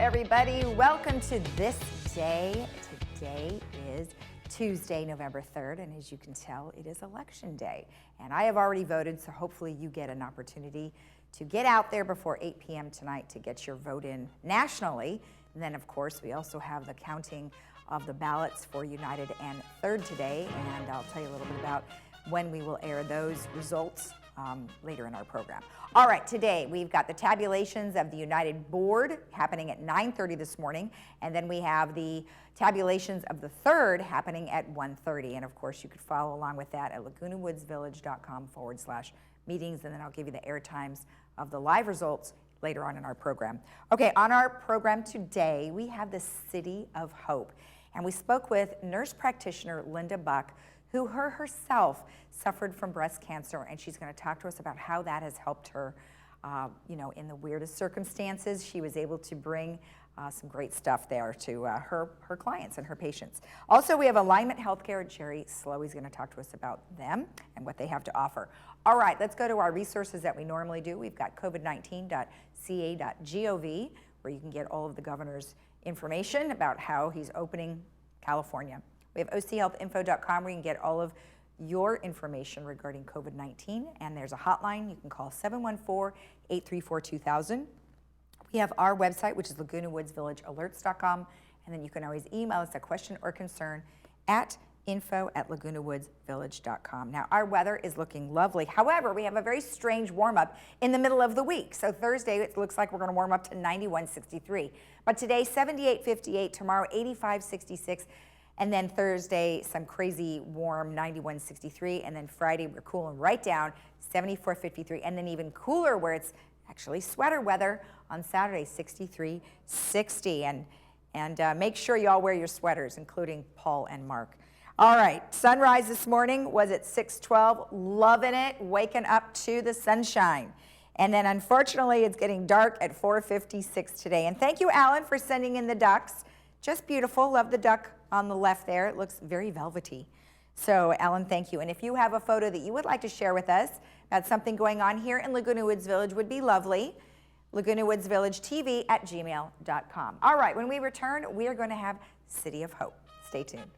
everybody. Welcome to This Day. Today is Tuesday, November 3rd, and as you can tell, it is election day. And I have already voted, so hopefully you get an opportunity to get out there before 8 p.m. tonight to get your vote in nationally. And then, of course, we also have the counting of the ballots for United and Third today, and I'll tell you a little bit about when we will air those results later in our program. All right, today we've got the tabulations of the United Board happening at 9:30 this morning, and then we have the tabulations of the Third happening at 1:30. And of course, you could follow along with that at lagunawoodsvillage.com/meetings, and then I'll give you the air times of the live results later on in our program. Okay, on our program today, we have the City of Hope, and we spoke with nurse practitioner Linda Buck, who herself suffered from breast cancer, and she's going to talk to us about how that has helped her, in the weirdest circumstances. She was able to bring some great stuff there to her clients and her patients. Also, we have Alignment Healthcare. Jerry Slowey's going to talk to us about them and what they have to offer. All right, let's go to our resources that we normally do. We've got covid19.ca.gov, where you can get all of the governor's information about how he's opening California. We have ochealthinfo.com, where you can get all of your information regarding COVID-19, and there's a hotline. You can call 714-834-2000. We have our website, which is lagunawoodsvillagealerts.com, and then you can always email us a question or concern at info@lagunawoodsvillage.com. Now, our weather is looking lovely. However, we have a very strange warm-up in the middle of the week. So Thursday, it looks like we're going to warm up to 91.63. But today, 78.58. Tomorrow, 85.66. And then Thursday, some crazy warm 91.63. And then Friday, we're cooling right down, 74.53. And then even cooler, where it's actually sweater weather on Saturday, 63.60. And make sure you all wear your sweaters, including Paul and Mark. All right, sunrise this morning was at 6:12. Loving it, waking up to the sunshine. And then unfortunately, it's getting dark at 4:56 today. And thank you, Alan, for sending in the ducks. Just beautiful. Love the duck on the left there. It looks very velvety. So, Alan, thank you. And if you have a photo that you would like to share with us about something going on here in Laguna Woods Village, would be lovely. LagunaWoodsVillageTV@gmail.com. All right, when we return, we are going to have City of Hope. Stay tuned.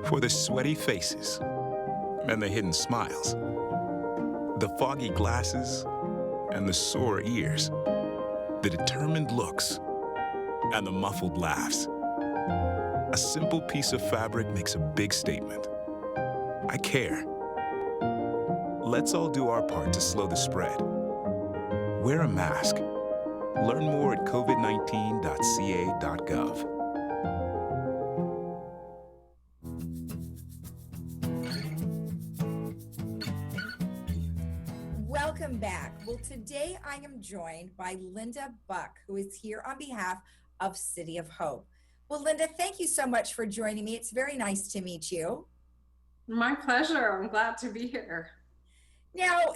For the sweaty faces and the hidden smiles, the foggy glasses and the sore ears, the determined looks and the muffled laughs. A simple piece of fabric makes a big statement. I care. Let's all do our part to slow the spread. Wear a mask. Learn more at covid19.ca.gov. Welcome back. Well, today I am joined by Linda Buck, who is here on behalf of City of Hope. Well, Linda, thank you so much for joining me. It's very nice to meet you. My pleasure. I'm glad to be here. Now,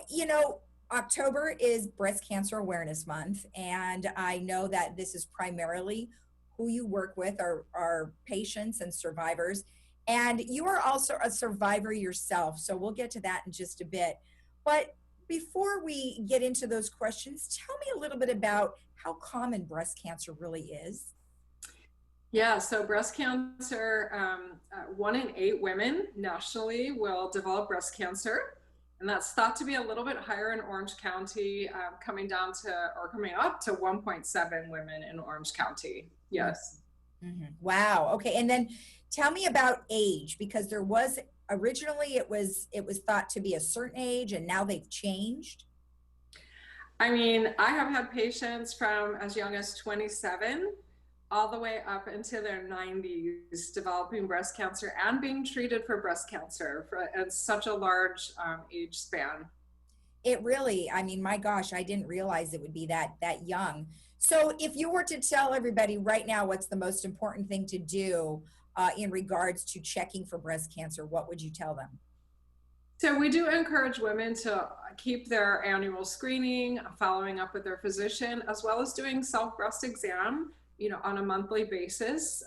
October is Breast Cancer Awareness Month, and I know that this is primarily who you work with are patients and survivors, and you are also a survivor yourself, so we'll get to that in just a bit. But before we get into those questions, tell me a little bit about how common breast cancer really is. Yeah, so breast cancer, 1 in 8 women nationally will develop breast cancer. And that's thought to be a little bit higher in Orange County, coming up to 1.7 women in Orange County. Yes. Mm-hmm. Wow. Okay. And then tell me about age, because there was originally it was thought to be a certain age, and now they've changed. I mean, I have had patients from as young as 27 all the way up into their 90s developing breast cancer and being treated for breast cancer in such a large age span. It really, I mean, my gosh, I didn't realize it would be that young. So if you were to tell everybody right now what's the most important thing to do in regards to checking for breast cancer, what would you tell them? So we do encourage women to keep their annual screening, following up with their physician, as well as doing self-breast exam, on a monthly basis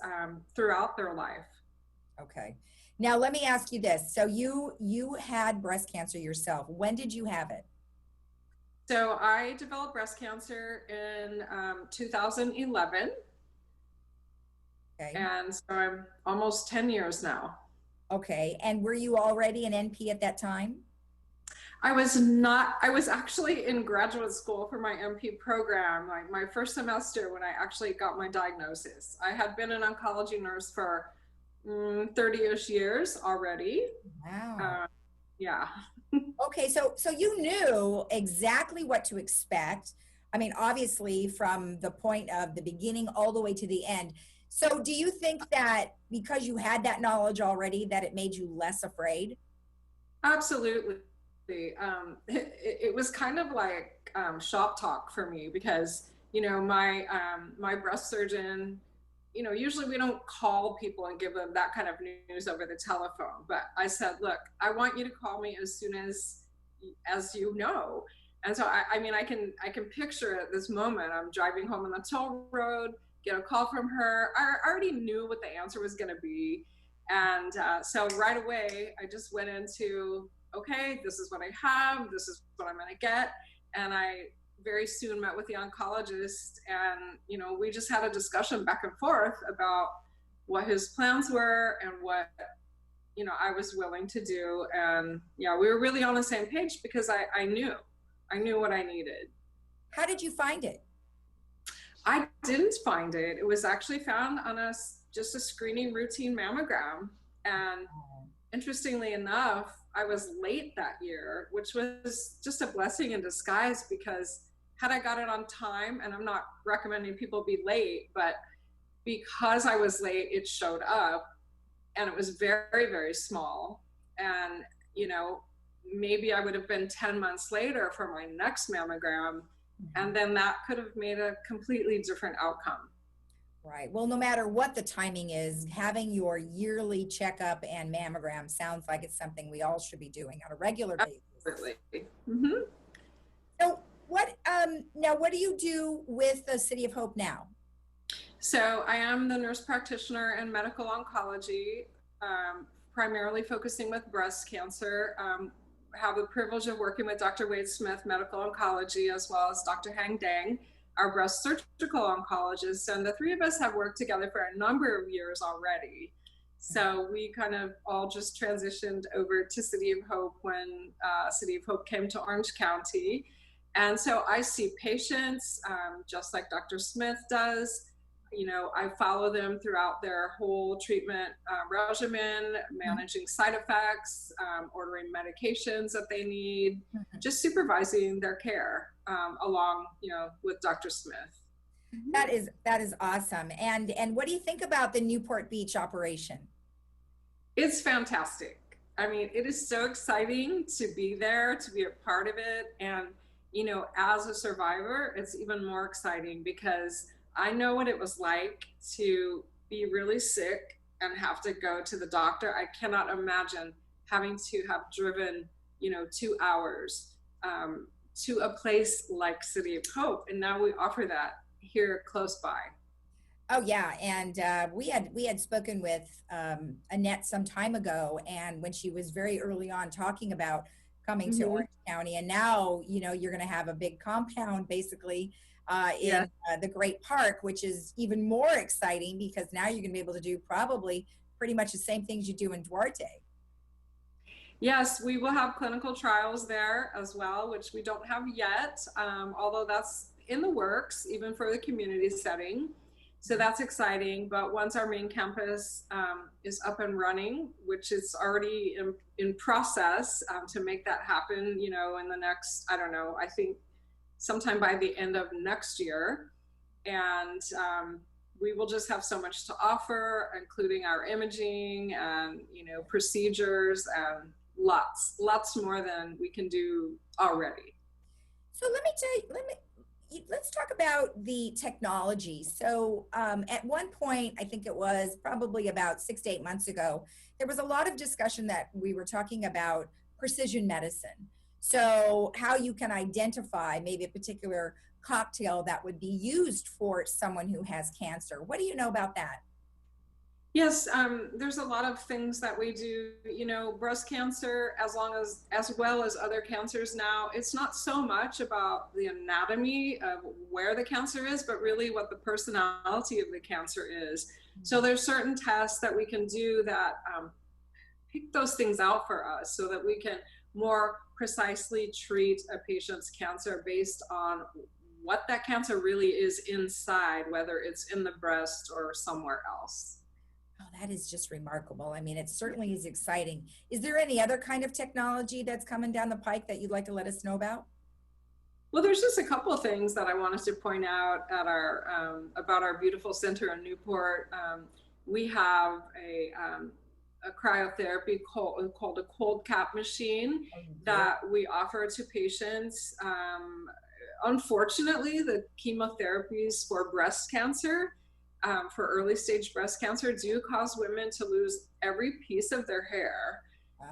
throughout their life. Okay. Now let me ask you this. So you had breast cancer yourself. When did you have it? So I developed breast cancer in 2011. Okay. And so I'm almost 10 years now. Okay. And were you already an NP at that time? I was not, I was actually in graduate school for my MP program, like my first semester when I actually got my diagnosis. I had been an oncology nurse for 30-ish years already. Wow. Yeah. Okay, so you knew exactly what to expect. I mean, obviously from the point of the beginning all the way to the end. So do you think that because you had that knowledge already that it made you less afraid? Absolutely. It was kind of like shop talk for me because, my breast surgeon, usually we don't call people and give them that kind of news over the telephone. But I said, look, I want you to call me as soon as you know. And so, I can picture at this moment, I'm driving home on the toll road, get a call from her. I already knew what the answer was going to be. And so right away, I just went into, okay, this is what I have, this is what I'm going to get. And I very soon met with the oncologist, and we just had a discussion back and forth about what his plans were and what I was willing to do. And yeah, we were really on the same page because I knew what I needed. How did you find it? I didn't find it. It was actually found on just a screening routine mammogram. And interestingly enough, I was late that year, which was just a blessing in disguise, because had I got it on time, and I'm not recommending people be late, but because I was late, it showed up, and it was very, very small. And, maybe I would have been 10 months later for my next mammogram, and then that could have made a completely different outcome. Right. Well, no matter what the timing is, having your yearly checkup and mammogram sounds like it's something we all should be doing on a regular basis. Absolutely. Mm-hmm. So what do you do with the City of Hope now? So I am the nurse practitioner in medical oncology, primarily focusing with breast cancer. Have the privilege of working with Dr. Wade Smith, medical oncology, as well as Dr. Hang Dang, our breast surgical oncologist. And the three of us have worked together for a number of years already. So we kind of all just transitioned over to City of Hope when City of Hope came to Orange County. And so I see patients just like Dr. Smith does. I follow them throughout their whole treatment regimen, managing side effects, ordering medications that they need, just supervising their care along, with Dr. Smith. That is awesome. And what do you think about the Newport Beach operation? It's fantastic. I mean, it is so exciting to be there, to be a part of it. And, as a survivor, it's even more exciting because I know what it was like to be really sick and have to go to the doctor. I cannot imagine having to have driven, 2 hours to a place like City of Hope. And now we offer that here close by. Oh yeah, and we had spoken with Annette some time ago, and when she was very early on talking about coming to Orange County, and now you're going to have a big compound basically in the Great Park, which is even more exciting because now you're going to be able to do probably pretty much the same things you do in Duarte. Yes, we will have clinical trials there as well, which we don't have yet, although that's in the works, even for the community setting. So that's exciting. But once our main campus is up and running, which is already in process to make that happen, in the next, I don't know, I think sometime by the end of next year. And we will just have so much to offer, including our imaging and, procedures and lots more than we can do already. So let's talk about the technology. So at one point, I think it was probably about 6 to 8 months ago, there was a lot of discussion that we were talking about precision medicine. So how you can identify maybe a particular cocktail that would be used for someone who has cancer. What do you know about that? Yes, there's a lot of things that we do, breast cancer, as well as other cancers now. It's not so much about the anatomy of where the cancer is, but really what the personality of the cancer is. So there's certain tests that we can do that pick those things out for us so that we can more precisely treat a patient's cancer based on what that cancer really is inside, whether it's in the breast or somewhere else. Oh, that is just remarkable. I mean, it certainly is exciting. Is there any other kind of technology that's coming down the pike that you'd like to let us know about? Well, there's just a couple of things that I wanted to point out at our about our beautiful center in Newport. We have a cryotherapy called a cold cap machine that we offer to patients. Unfortunately, the chemotherapies for breast cancer, for early stage breast cancer, do cause women to lose every piece of their hair.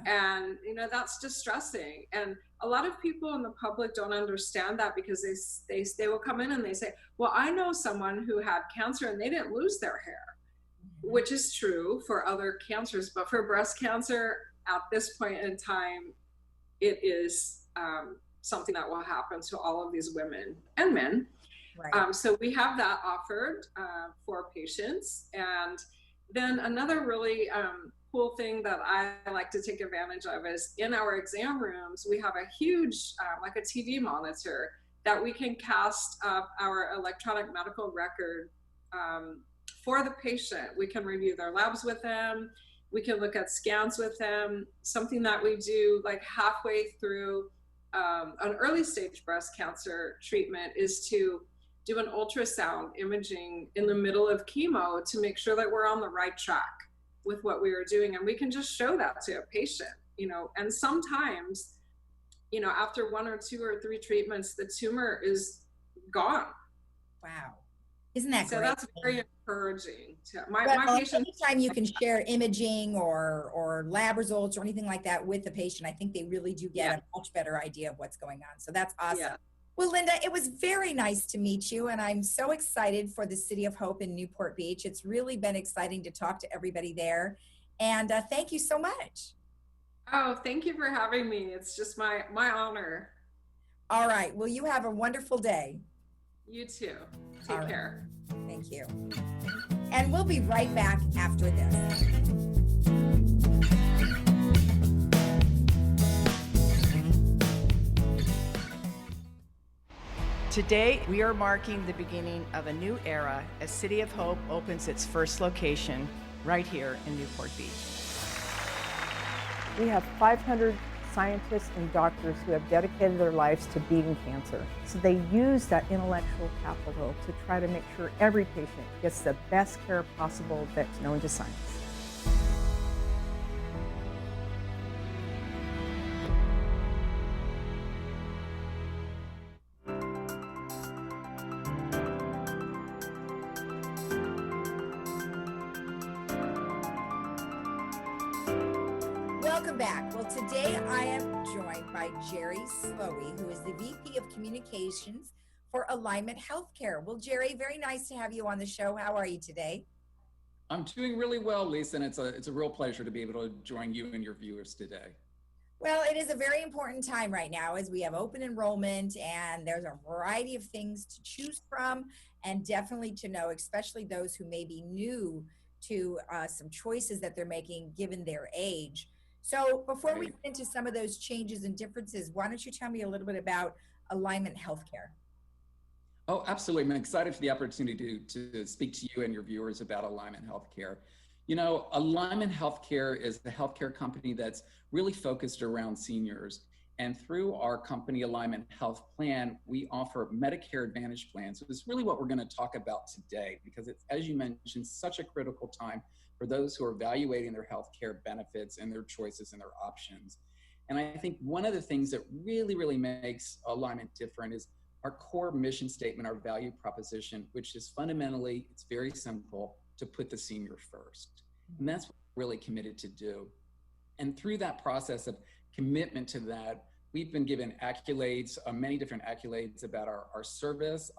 And that's distressing. And a lot of people in the public don't understand that, because they will come in and they say, well, I know someone who had cancer and they didn't lose their hair, which is true for other cancers, but for breast cancer at this point in time, it is something that will happen to all of these women and men. Right. So we have that offered for patients. And then another really cool thing that I like to take advantage of is in our exam rooms, we have a huge, like a TV monitor that we can cast up our electronic medical record for the patient. We can review their labs with them. We can look at scans with them. Something that we do like halfway through an early stage breast cancer treatment is to do an ultrasound imaging in the middle of chemo to make sure that we're on the right track with what we are doing. And we can just show that to a patient, and sometimes, after 1 or 2 or 3 treatments, the tumor is gone. Wow. Isn't that great? So that's very encouraging. My patient, anytime you can share imaging or lab results or anything like that with the patient, I think they really do get a much better idea of what's going on. So that's awesome. Yeah. Well, Linda, it was very nice to meet you, and I'm so excited for the City of Hope in Newport Beach. It's really been exciting to talk to everybody there, and thank you so much. Oh, thank you for having me. It's just my honor. All right. Well, you have a wonderful day. You too. Take care. Thank you. And we'll be right back after this. Today, we are marking the beginning of a new era as City of Hope opens its first location right here in Newport Beach. We have 500 scientists and doctors who have dedicated their lives to beating cancer. So they use that intellectual capital to try to make sure every patient gets the best care possible that's known to science. Welcome back. Well, today I am joined by Jerry Slowey, who is the VP of Communications for Alignment Healthcare. Well, Jerry, very nice to have you on the show. How are you today? I'm doing really well, Lisa, and it's a real pleasure to be able to join you and your viewers today. Well, it is a very important time right now as we have open enrollment, and there's a variety of things to choose from and definitely to know, especially those who may be new to some choices that they're making given their age. So before we get into some of those changes and differences, why don't you tell me a little bit about Alignment Healthcare? Oh, absolutely. I'm excited for the opportunity to speak to you and your viewers about Alignment Healthcare. Alignment Healthcare is the healthcare company that's really focused around seniors. And through our company Alignment Health Plan, we offer Medicare Advantage plans. So this is really what we're going to talk about today, because it's, as you mentioned, such a critical time for those who are evaluating their healthcare benefits and their choices and their options. And I think one of the things that really, really makes Alignment different is our core mission statement, our value proposition, which is fundamentally, it's very simple, to put the senior first. And that's what we're really committed to do. And through that process of commitment to that, we've been given accolades, many different accolades about our service,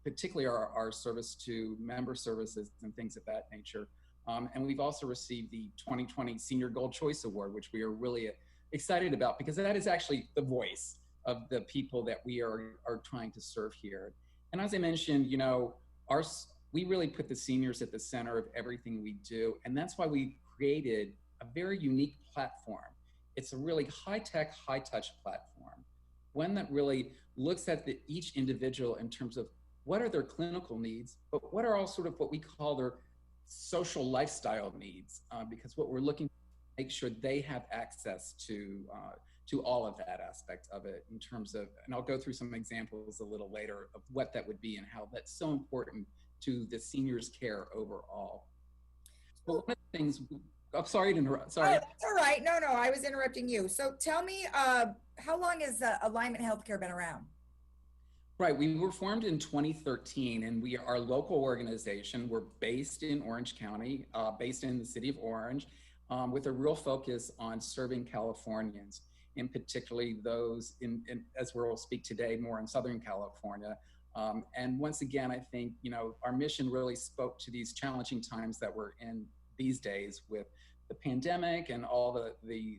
particularly our service to member services and things of that nature. And we've also received the 2020 Senior Gold Choice Award, which we are really excited about, because that is actually the voice of the people that we are trying to serve here. And as I mentioned, you know, we really put the seniors at the center of everything we do. And that's why we created a very unique platform. It's a really high-tech, high-touch platform, one that really looks at each individual in terms of what are their clinical needs, but what are all sort of what we call their social lifestyle needs, because what we're looking to make sure they have access to all of that aspect of it in terms of, and I'll go through some examples a little later of what that would be and how that's so important to the seniors' care overall. But one of the things, I'm sorry to interrupt, sorry. Oh, that's all right. No, I was interrupting you. So tell me, how long has Alignment Healthcare been around? Right, we were formed in 2013, and we are a local organization. We're based in Orange County, based in the city of Orange, with a real focus on serving Californians, and particularly those as we'll speak today, more in Southern California. And once again, I think, you know, our mission really spoke to these challenging times that we're in these days with the pandemic and all the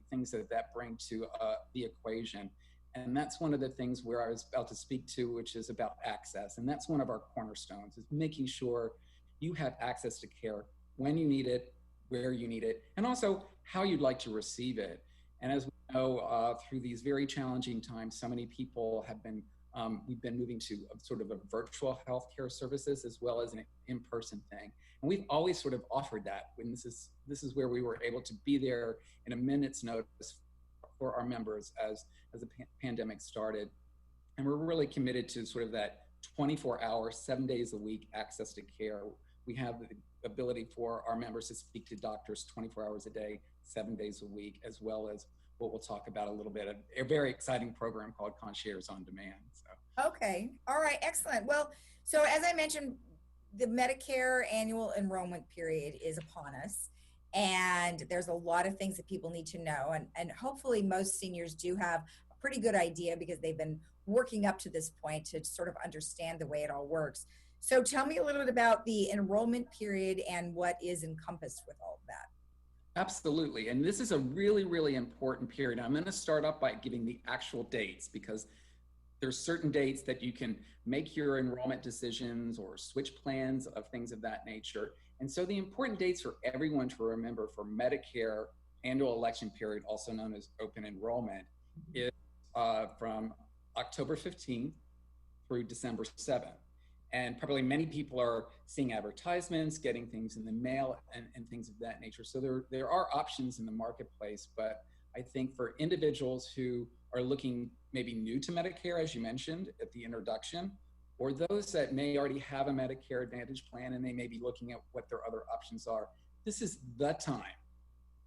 things that bring to the equation. And that's one of the things where I was about to speak to, which is about access. And that's one of our cornerstones, is making sure you have access to care when you need it, where you need it, and also how you'd like to receive it. And as we know, through these very challenging times, so many people have been, we've been moving to sort of a virtual healthcare services as well as an in-person thing. And we've always sort of offered that when this is where we were able to be there in a minute's notice for our members as the pandemic started. And we're really committed to sort of that 24-hour, 7 days a week access to care. We have the ability for our members to speak to doctors 24 hours a day, 7 days a week, as well as what we'll talk about a little bit, a very exciting program called Concierge on Demand. So. Okay, all right, excellent. Well, so as I mentioned, the Medicare annual enrollment period is upon us. And there's a lot of things that people need to know. And hopefully most seniors do have a pretty good idea because they've been working up to this point to sort of understand the way it all works. So tell me a little bit about the enrollment period and what is encompassed with all of that. Absolutely. And this is a really, really important period. I'm going to start off by giving the actual dates, because there's certain dates that you can make your enrollment decisions or switch plans of things of that nature. And so the important dates for everyone to remember for Medicare annual election period, also known as open enrollment, is from October 15th through December 7th. And probably many people are seeing advertisements, getting things in the mail and things of that nature. So there are options in the marketplace, but I think for individuals who are looking maybe new to Medicare, as you mentioned at the introduction, or those that may already have a Medicare Advantage plan and they may be looking at what their other options are, this is the time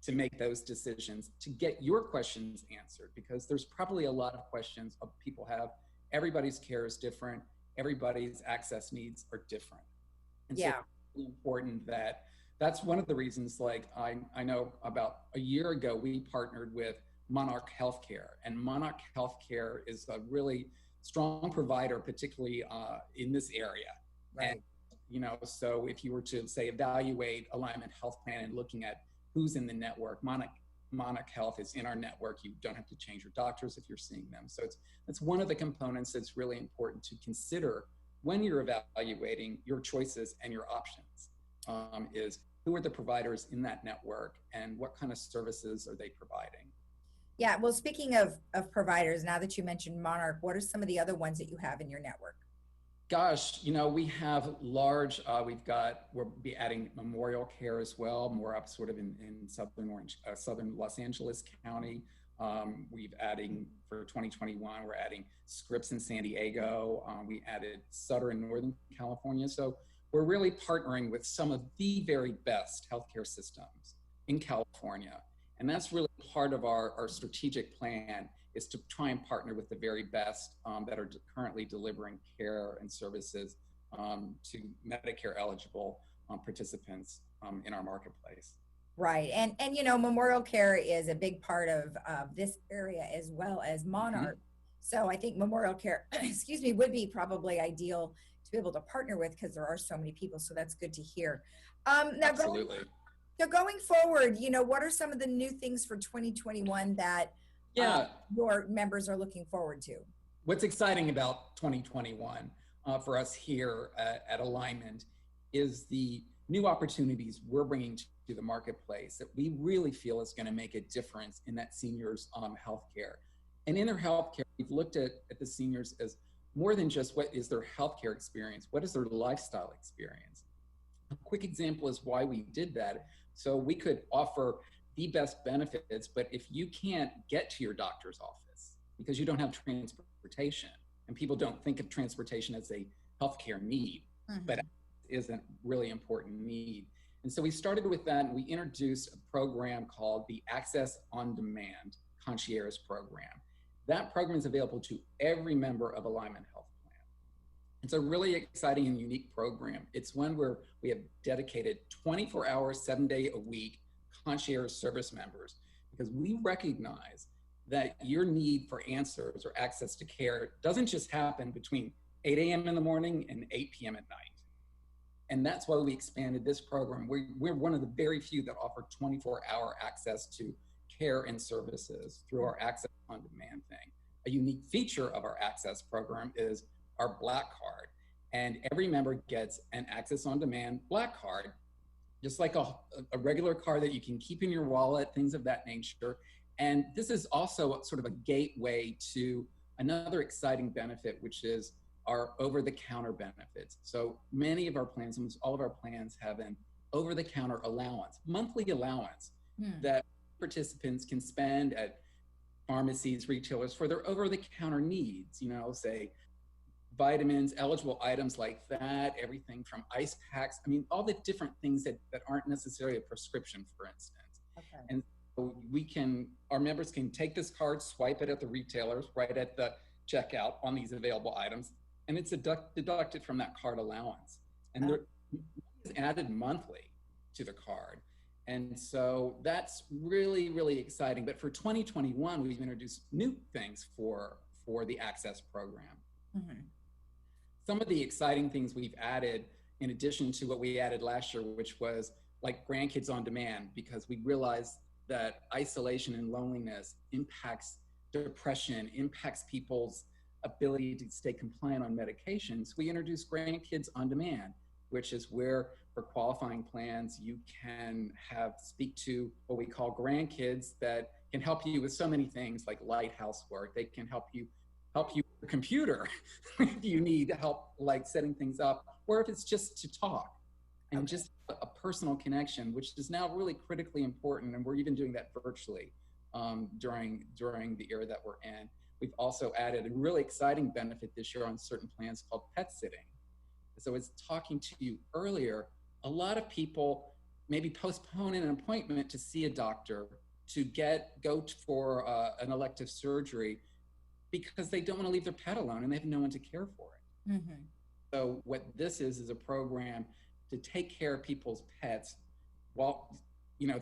to make those decisions, to get your questions answered, because there's probably a lot of questions people have. Everybody's care is different. Everybody's access needs are different. And so it's really important that's one of the reasons, like I know about a year ago, we partnered with Monarch Healthcare, and Monarch Healthcare is a really strong provider, particularly in this area. Right. And, you know, so if you were to say evaluate Alignment Health Plan and looking at who's in the network, Monarch Health is in our network. You don't have to change your doctors if you're seeing them. So it's one of the components that's really important to consider when you're evaluating your choices and your options, is who are the providers in that network and what kind of services are they providing? Yeah, well, speaking of providers, now that you mentioned Monarch, what are some of the other ones that you have in your network? Gosh, you know, we have large, we'll be adding Memorial Care as well, more up sort of in southern Los Angeles County. We've adding for 2021, we're adding Scripps in San Diego. We added Sutter in Northern California. So we're really partnering with some of the very best healthcare systems in California. And that's really part of our strategic plan, is to try and partner with the very best that are currently delivering care and services to Medicare eligible participants in our marketplace. Right. And you know, memorial care is a big part of this area as well as Monarch. So I think memorial care, excuse me, would be probably ideal to be able to partner with because there are so many people. So that's good to hear. Now Absolutely. going forward, you know, what are some of the new things for 2021 that Yeah. your members are looking forward to? What's exciting about 2021 for us here at Alignment is the new opportunities we're bringing to the marketplace that we really feel is going to make a difference in that seniors' healthcare. And in their healthcare, we've looked at the seniors as more than just what is their healthcare experience, what is their lifestyle experience. A quick example is why we did that. So we could offer the best benefits, but if you can't get to your doctor's office because you don't have transportation, and people don't think of transportation as a healthcare need, but it is a really important need. And so we started with that, and we introduced a program called the Access on Demand Concierge Program. That program is available to every member of Alignment Health Plan. It's a really exciting and unique program. It's one where we have dedicated 24 hours, 7 days a week concierge service members, because we recognize that your need for answers or access to care doesn't just happen between 8 a.m. in the morning and 8 p.m. at night. And that's why we expanded this program. We're one of the very few that offer 24-hour access to care and services through our Access on Demand thing. A unique feature of our Access program is our Black Card. And every member gets an Access on Demand Black Card, just like a regular card that you can keep in your wallet, things of that nature. And this is also sort of a gateway to another exciting benefit, which is our over-the-counter benefits. So many of our plans, almost all of our plans, have an over-the-counter allowance, monthly allowance that participants can spend at pharmacies, retailers for their over-the-counter needs, you know, say vitamins, eligible items like that, everything from ice packs. I mean, all the different things that aren't necessarily a prescription, for instance. Okay. And so our members can take this card, swipe it at the retailers, right at the checkout on these available items, and it's deducted from that card allowance. And it's added monthly to the card. And so that's really, really exciting. But for 2021, we've introduced new things for the Access program. Some of the exciting things we've added, in addition to what we added last year, which was like Grandkids on Demand, because we realized that isolation and loneliness impacts depression, impacts people's ability to stay compliant on medications. We introduced Grandkids on Demand, which is where for qualifying plans, you can speak to what we call grandkids that can help you with so many things like light housework. They can help you with your computer if you need help like setting things up, or if it's just to talk and just a personal connection, which is now really critically important. And we're even doing that virtually during the era that we're in. We've also added a really exciting benefit this year on certain plans called pet sitting. So as talking to you earlier, a lot of people maybe postpone an appointment to see a doctor to go for an elective surgery because they don't want to leave their pet alone and they have no one to care for it. So what this is a program to take care of people's pets while,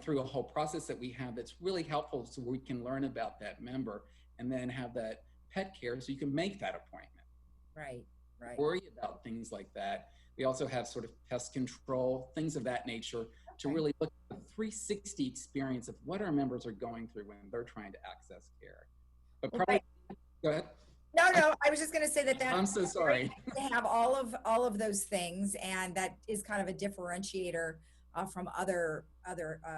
through a whole process that we have that's really helpful, so we can learn about that member and then have that pet care so you can make that appointment. Right. Worry about things like that. We also have sort of pest control, things of that nature, to really look at the 360 experience of what our members are going through when they're trying to access care. But probably, go ahead. No, I was just going to say that I'm so sorry. They have all of those things, and that is kind of a differentiator from other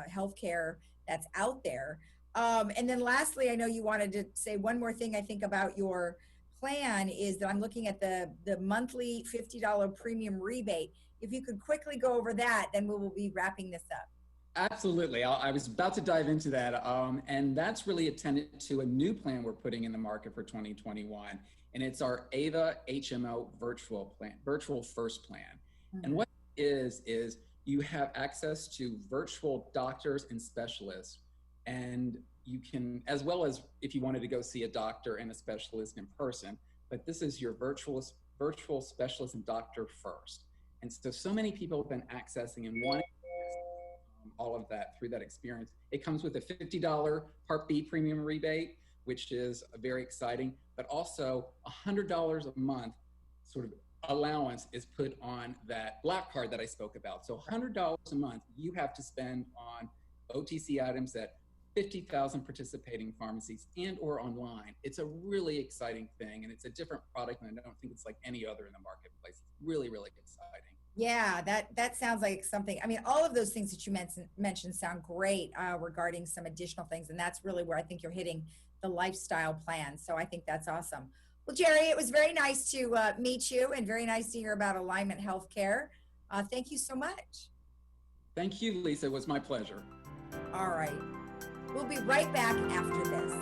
healthcare that's out there. And then lastly, I know you wanted to say one more thing. I think about your plan is that I'm looking at the monthly $50 premium rebate. If you could quickly go over that, then we will be wrapping this up. Absolutely. I was about to dive into that. And that's really attendant to a new plan we're putting in the market for 2021. And it's our AVA HMO virtual plan, virtual first plan. And what it is you have access to virtual doctors and specialists. And you can, as well as if you wanted to go see a doctor and a specialist in person, but this is your virtual specialist and doctor first. And so many people have been accessing and wanting all of that through that experience. It comes with a $50 Part B premium rebate, which is very exciting, but also $100 a month sort of allowance is put on that Black Card that I spoke about. So $100 a month you have to spend on OTC items at 50,000 participating pharmacies and or online. It's a really exciting thing, and it's a different product, and I don't think it's like any other in the marketplace. It's really, really exciting. Yeah, that sounds like something. I mean, all of those things that you mentioned sound great regarding some additional things, and that's really where I think you're hitting the lifestyle plan. So I think that's awesome. Well, Jerry, it was very nice to meet you and very nice to hear about Alignment Healthcare. Thank you so much. Thank you, Lisa. It was my pleasure. All right. We'll be right back after this.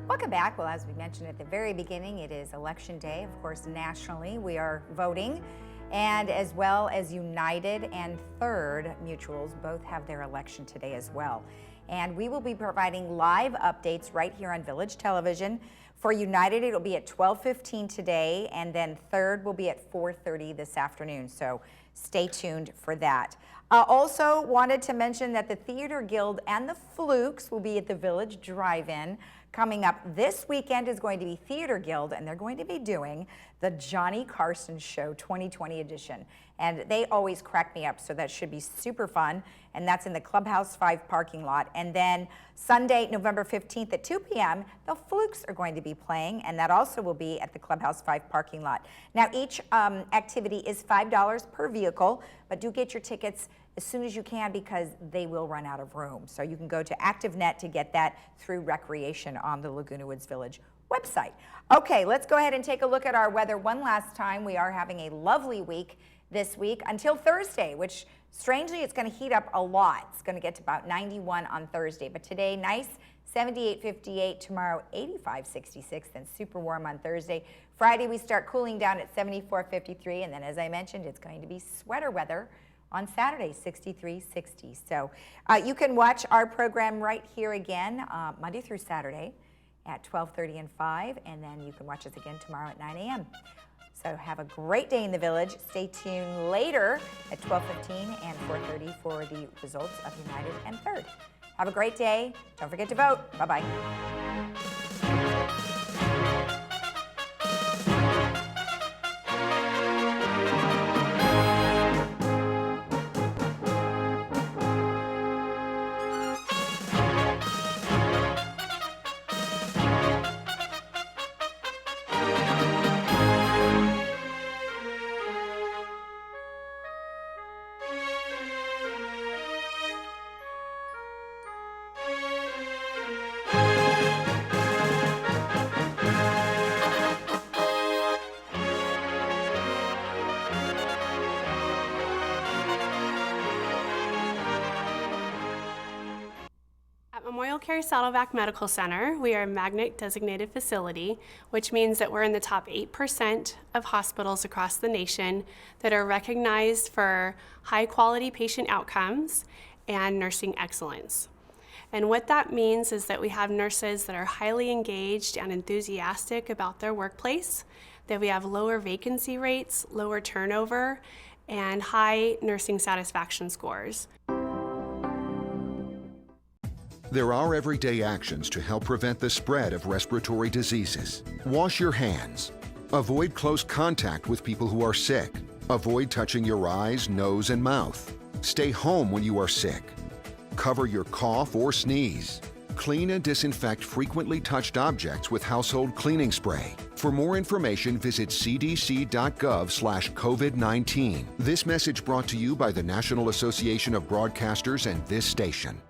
Welcome back. Well, as we mentioned at the very beginning, it is election day. Of course, nationally, we are voting, and as well as United and Third Mutuals both have their election today as well. And we will be providing live updates right here on Village Television. For United, it'll be at 12:15 today, and then Third will be at 4:30 this afternoon. So stay tuned for that. Also wanted to mention that the Theater Guild and the Flukes will be at the Village Drive-In. Coming up this weekend is going to be Theater Guild, and they're going to be doing the Johnny Carson Show 2020 edition. And they always crack me up, so that should be super fun. And that's in the Clubhouse 5 parking lot. And then Sunday, November 15th at 2 p.m., the Flukes are going to be playing, and that also will be at the Clubhouse 5 parking lot. Now, each activity is $5 per vehicle, but do get your tickets as soon as you can because they will run out of room. So you can go to ActiveNet to get that through Recreation on the Laguna Woods Village website. Okay, let's go ahead and take a look at our weather one last time. We are having a lovely week this week until Thursday, which strangely it's going to heat up a lot. It's going to get to about 91 on Thursday, but today nice 78, 58, tomorrow 85, 66, then super warm on Thursday. Friday we start cooling down at 74, 53, and then as I mentioned, it's going to be sweater weather on Saturday, 63, 60. So you can watch our program right here again Monday through Saturday at 12:30 and 5, and then you can watch us again tomorrow at 9 a.m. So have a great day in the Village. Stay tuned later at 12:15 and 4:30 for the results of United and Third. Have a great day. Don't forget to vote. Bye-bye. Memorial Carey Saddleback Medical Center, we are a magnet designated facility, which means that we're in the top 8% of hospitals across the nation that are recognized for high quality patient outcomes and nursing excellence. And what that means is that we have nurses that are highly engaged and enthusiastic about their workplace, that we have lower vacancy rates, lower turnover, and high nursing satisfaction scores. There are everyday actions to help prevent the spread of respiratory diseases. Wash your hands. Avoid close contact with people who are sick. Avoid touching your eyes, nose, and mouth. Stay home when you are sick. Cover your cough or sneeze. Clean and disinfect frequently touched objects with household cleaning spray. For more information, visit cdc.gov/COVID-19. This message brought to you by the National Association of Broadcasters and this station.